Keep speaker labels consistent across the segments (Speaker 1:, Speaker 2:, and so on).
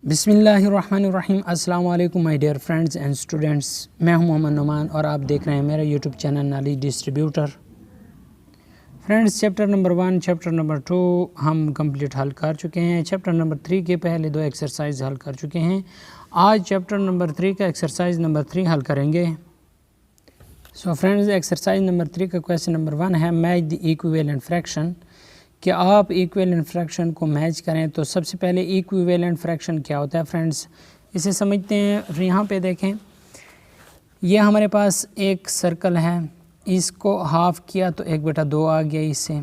Speaker 1: बिस्मिल्लाहिर्रहमानिर्रहीम। अस्सलाम वालेकुम my dear friends and students. मैं हूं मोहम्मद नुमान और आप देख रहे हैं मेरा YouTube channel knowledge distributor. Friends, chapter number 1, chapter number 2 हम कंप्लीट हल कर चुके हैं। चैप्टर नंबर 3 के पहले 2 एक्सरसाइज हल कर चुके हैं। आज चैप्टर नंबर 3 का एक्सरसाइज नंबर 3 हल करेंगे। सो फ्रेंड्स, एक्सरसाइज नंबर 3 का क्वेश्चन नंबर 1 है मैच द इक्विवेलेंट फ्रैक्शन। कि आप इक्विवेलेंट फ्रैक्शन को मैच करें। तो सबसे पहले इक्विवेलेंट फ्रैक्शन क्या होता है फ्रेंड्स, इसे समझते हैं। यहाँ पे देखें, ये हमारे पास एक सर्कल है, इसको हाफ़ किया तो 1/2 आ गया इससे।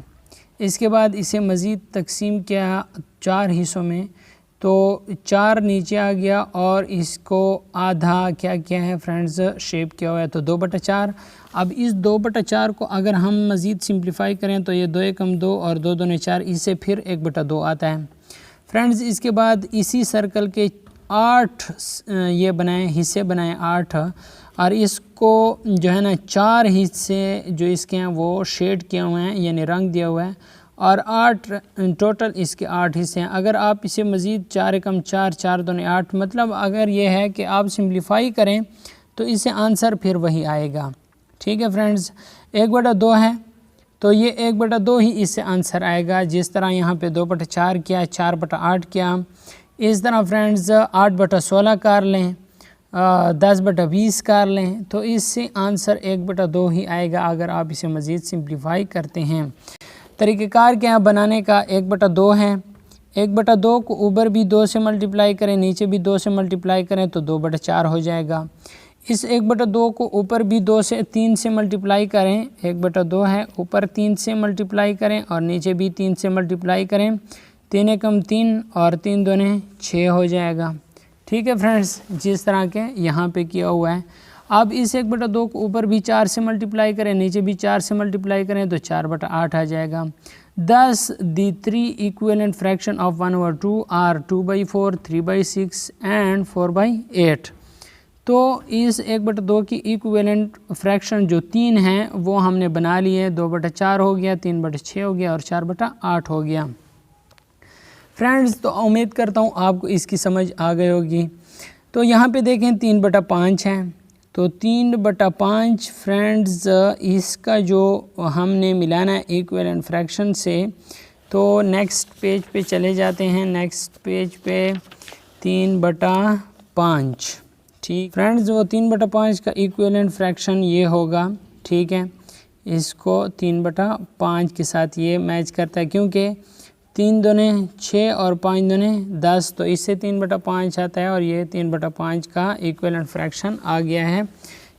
Speaker 1: इसके बाद इसे मज़ीद तकसीम किया 4 हिस्सों में तो 4 नीचे आ गया और इसको आधा क्या किया है फ्रेंड्स, शेप किया हुआ है तो 2/4। अब इस 2/4 को अगर हम मज़ीद सिंप्लीफाई करें तो ये 2 एकम 2 और 2 दूने 4, इससे फिर 1/2 आता है फ्रेंड्स। इसके बाद इसी सर्कल के 8 ये बनाए हिस्से बनाए 8, और इसको जो है ना 4 हिस्से जो इसके हैं वो शेड किए हुए हैं, यानी रंग दिया हुआ है, और 8 टोटल इसके 8 हिस्से हैं। अगर आप इसे मज़ीद 4 एकम 4 4 दूने 8, मतलब अगर ये है कि आप सिंप्लीफाई करें तो इससे आंसर फिर वही आएगा। ठीक है फ्रेंड्स, 1/2 है तो ये 1/2 ही इससे आंसर आएगा। जिस तरह यहाँ पे 2/4 किया, 4/8 किया, इस तरह फ्रेंड्स 8/16 कर लें, 10/20 कर लें, तो इससे आंसर 1/2 ही आएगा अगर आप इसे मज़ीद सिंप्लीफाई करते हैं। तरीक़ेकार क्या है बनाने का, 1/2 है, 1/2 को ऊपर भी 2 से मल्टीप्लाई करें, नीचे भी 2 से मल्टीप्लाई करें तो 2/4 हो जाएगा। इस 1/2 को ऊपर भी 2 से 3 से मल्टीप्लाई करें, 1/2 है, ऊपर 3 से मल्टीप्लाई करें और नीचे भी 3 से मल्टीप्लाई करें, 3 एकम 3 और 3 दूने 6 हो जाएगा। ठीक है फ्रेंड्स, जिस तरह के यहाँ पे किया हुआ है। अब इस 1/2 को ऊपर भी 4 से मल्टीप्लाई करें, नीचे भी 4 से मल्टीप्लाई करें तो 4/8 आ जाएगा। Thus the 3 equivalent fraction of 1/2 are 2/4, 3/6 and 4/8। तो इस 1/2 की इक्विवेलेंट फ्रैक्शन जो 3 हैं वो हमने बना लिए। 2/4 हो गया, 3/6 हो गया और 4/8 हो गया फ्रेंड्स। तो उम्मीद करता हूँ आपको इसकी समझ आ गई होगी। तो यहाँ पे देखें 3/5 है, तो 3/5 फ्रेंड्स इसका जो हमने मिलाना है इक्विवेलेंट फ्रैक्शन से। तो नेक्स्ट पेज पे चले जाते हैं। नेक्स्ट पेज पे 3/5। ठीक फ्रेंड्स, वो 3/5 का इक्विवेलेंट फ्रैक्शन ये होगा। ठीक है, इसको 3/5 के साथ ये मैच करता है, क्योंकि 3 दूने 6 और 5 दूने 10, तो इससे 3/5 आता है और ये 3/5 का इक्विवेलेंट फ्रैक्शन आ गया है।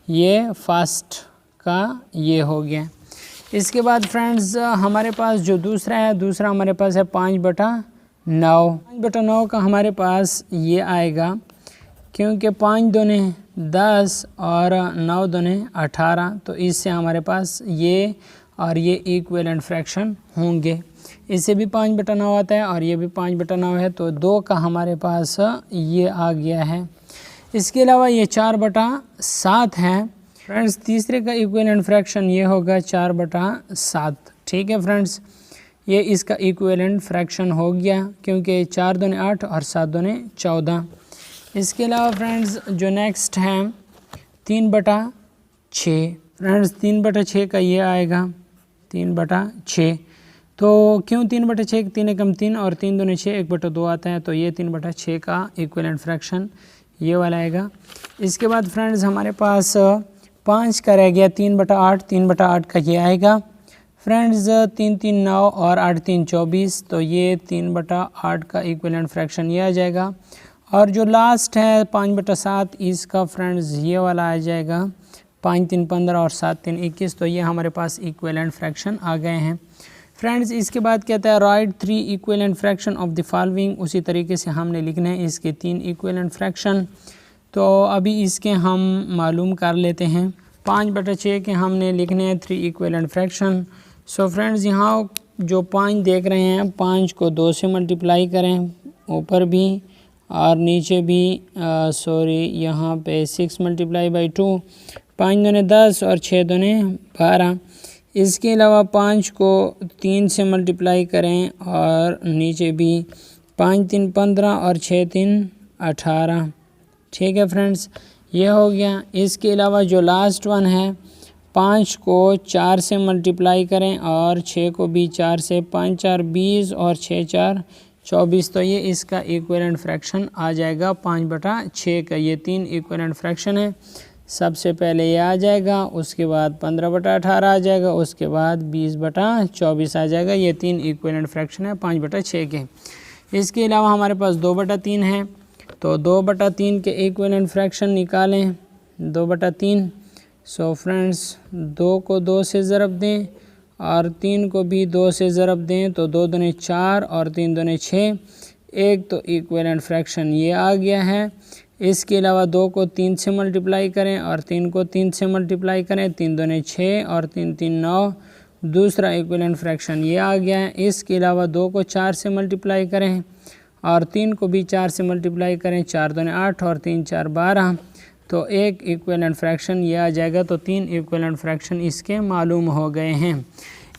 Speaker 1: ये फर्स्ट का ये हो गया। इसके बाद फ्रेंड्स हमारे पास जो दूसरा है, दूसरा हमारे पास है 5/9। 5/9 का हमारे पास ये आएगा, क्योंकि 5 दूने 10 और 9 दूने 18, तो इससे हमारे पास ये और ये इक्विवेलेंट फ्रैक्शन होंगे। इससे भी 5/9 आता है और ये भी 5/9 है, तो 2 का हमारे पास ये आ गया है। इसके अलावा ये 4/7 है फ्रेंड्स। तीसरे का इक्विवेलेंट फ्रैक्शन ये होगा 4/7। ठीक है फ्रेंड्स, ये इसका इक्विवेलेंट फ्रैक्शन हो गया, क्योंकि 4 दूने 8 और 7 दूने 14। इसके अलावा फ्रेंड्स जो नेक्स्ट है 3/6 फ्रेंड्स। 3/6 का ये आएगा 3/6। तो क्यों 3/6? 3 एकम 3 और 3 दूने 6, 1/2 आता है, तो ये 3/6 का इक्विवेलेंट फ्रैक्शन ये वाला आएगा। इसके बाद फ्रेंड्स हमारे पास 5 का रह गया 3/8। 3/8 का ये आएगा फ्रेंड्स। 3 3 9 और 8 3 24, तो ये 3/8 का इक्विवेलेंट फ्रैक्शन ये आ जाएगा। और जो लास्ट है 5/7, इसका फ्रेंड्स ये वाला आ जाएगा 5 3 15 और 7 3 21, तो ये हमारे पास इक्विवेलेंट फ्रैक्शन आ गए हैं फ्रेंड्स। इसके बाद कहता है right 3 equivalent fraction of the following. उसी तरीके से हमने लिखना है इसके 3 इक्विवेलेंट फ्रैक्शन। तो अभी इसके हम मालूम कर लेते हैं। 5/6 के हमने लिखने हैं 3 इक्विवेलेंट फ्रैक्शन। सो फ्रेंड्स यहाँ जो 5 देख रहे हैं, 5 को 2 से मल्टीप्लाई करें, ऊपर भी और नीचे भी, सॉरी यहाँ पे 6 × 2, 5 दूने 10 और 6 दूने 12। इसके अलावा 5 को 3 से मल्टीप्लाई करें और नीचे भी 5 3 15 और 6 3 18। ठीक है फ्रेंड्स, ये हो गया। इसके अलावा जो लास्ट वन है, 5 को 4 से मल्टीप्लाई करें और 6 को भी 4 से, 5 4 20 और 6 4 24। तो ये इसका इक्विवेलेंट फ्रैक्शन आ जाएगा 5/6 का। ये 3 इक्विवेलेंट फ्रैक्शन है। सबसे पहले ये आ जाएगा, उसके बाद 15/18 आ जाएगा, उसके बाद 20/24 आ जाएगा। ये 3 इक्विवेलेंट फ्रैक्शन है 5/6 के। इसके अलावा हमारे पास 2/3 है, तो 2/3 के इक्विवेलेंट फ्रैक्शन निकालें। 2/3, सो फ्रेंड्स 2 को 2 से ज़रब दें और 3 को भी 2 से ज़रब दें, तो 2 दूने 4 और 3 दूने 6। एक तो इक्विवेलेंट फ्रैक्शन ये आ गया है। इसके अलावा 2 को 3 से मल्टीप्लाई करें और 3 को 3 से मल्टीप्लाई करें, 3 दूने 6 और 3 3 9। दूसरा इक्विवेलेंट फ्रैक्शन ये आ गया है। इसके अलावा 2 को 4 से मल्टीप्लाई करें और 3 को भी 4 से मल्टीप्लाई करें, 4 दूने 8 और 3 4 12। तो एक इक्विवेलेंट फ्रैक्शन ये आ जाएगा। तो 3 इक्विवेलेंट फ्रैक्शन इसके मालूम हो गए हैं।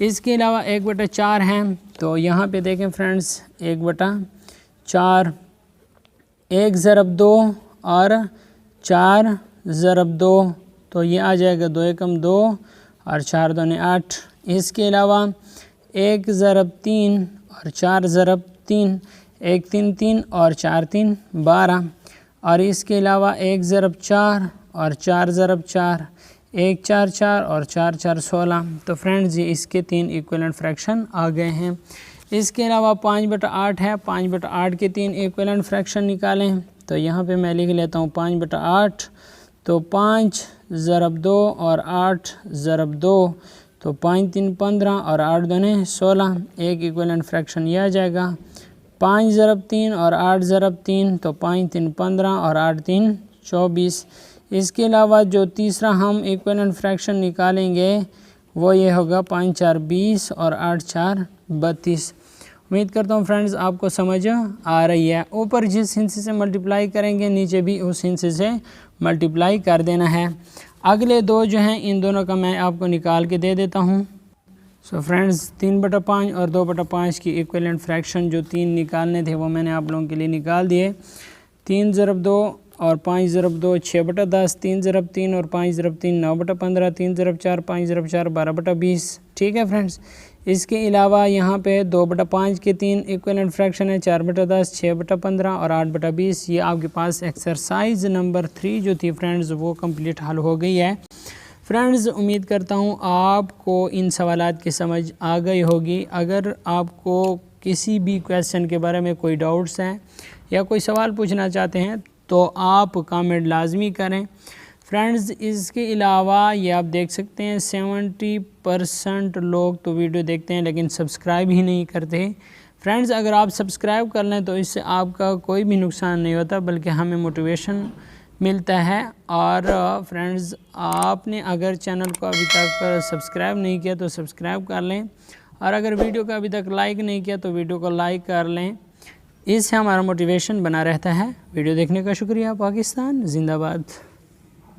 Speaker 1: इसके अलावा 1/4 है, तो यहाँ पे देखें फ्रेंड्स 1/4, 1 ज़रब 2 और 4 ज़रब 2, तो ये आ जाएगा 2 एकम 2 और 4 दूने 8। इसके अलावा 1 ज़रब 3 और 4 ज़रब 3, 1 3 3 और 4 3 12। और इसके अलावा 1 ज़रब 4 और 4 ज़रब 4, 1 4 4 और 4 4 16। तो फ्रेंड्स ये इसके 3 इक्विवेलेंट फ्रैक्शन आ गए हैं। इसके अलावा 5/8 है, 5/8 के 3 इक्विवेलेंट फ्रैक्शन निकालें। तो यहाँ पे मैं लिख लेता हूँ 5/8, तो 5 ज़रब 2 और 8 ज़रब 2, तो 5 3 15 और 8 दूने 16। एक इक्विवेलेंट फ्रैक्शन ये आ जाएगा। 5 ज़रब 3 और 8 ज़रब 3, तो 5 3 15 और 8 3 24। इसके अलावा जो तीसरा हम इक्विवेलेंट फ्रैक्शन निकालेंगे वो ये होगा 5 4 20 और 8 4 32। उम्मीद करता हूँ फ्रेंड्स आपको समझ आ रही है। ऊपर जिस हिस्से से मल्टीप्लाई करेंगे नीचे भी उस हिस्से से मल्टीप्लाई कर देना है। अगले दो जो हैं इन दोनों का मैं आपको निकाल के दे देता हूँ। सो फ्रेंड्स 3/5 और 2/5 की इक्विवेलेंट फ्रैक्शन जो 3 निकालने थे वो मैंने आप लोगों के लिए निकाल दिए। 3 ज़रब 2 और 5 ज़रब 2 6/10, 3 ज़रब 3 और 5 ज़रब 3 9/15, 3 ज़रब 4 5 ज़रब 4 12/20। ठीक है फ्रेंड्स, इसके अलावा यहाँ पे 2/5 के 3 इक्विवेलेंट फ्रैक्शन है, 4/10, 6/15 और 8/20। ये आपके पास एक्सरसाइज नंबर 3 जो थी फ्रेंड्स वो कंप्लीट हल हो गई है। फ्रेंड्स उम्मीद करता हूँ आपको इन सवालात की समझ आ गई होगी। अगर आपको किसी भी क्वेश्चन के बारे में कोई डाउट्स हैं या कोई सवाल पूछना चाहते हैं तो आप कमेंट लाजमी करें। फ्रेंड्स इसके अलावा ये आप देख सकते हैं 70% लोग तो वीडियो देखते हैं लेकिन सब्सक्राइब ही नहीं करते। फ्रेंड्स अगर आप सब्सक्राइब कर लें तो इससे आपका कोई भी नुकसान नहीं होता बल्कि हमें मोटिवेशन मिलता है। और फ्रेंड्स आपने अगर चैनल को अभी तक सब्सक्राइब नहीं किया तो सब्सक्राइब कर लें, और अगर वीडियो को अभी तक लाइक नहीं किया तो वीडियो को लाइक कर लें। इससे हमारा मोटिवेशन बना रहता है। वीडियो देखने का शुक्रिया। पाकिस्तान जिंदाबाद।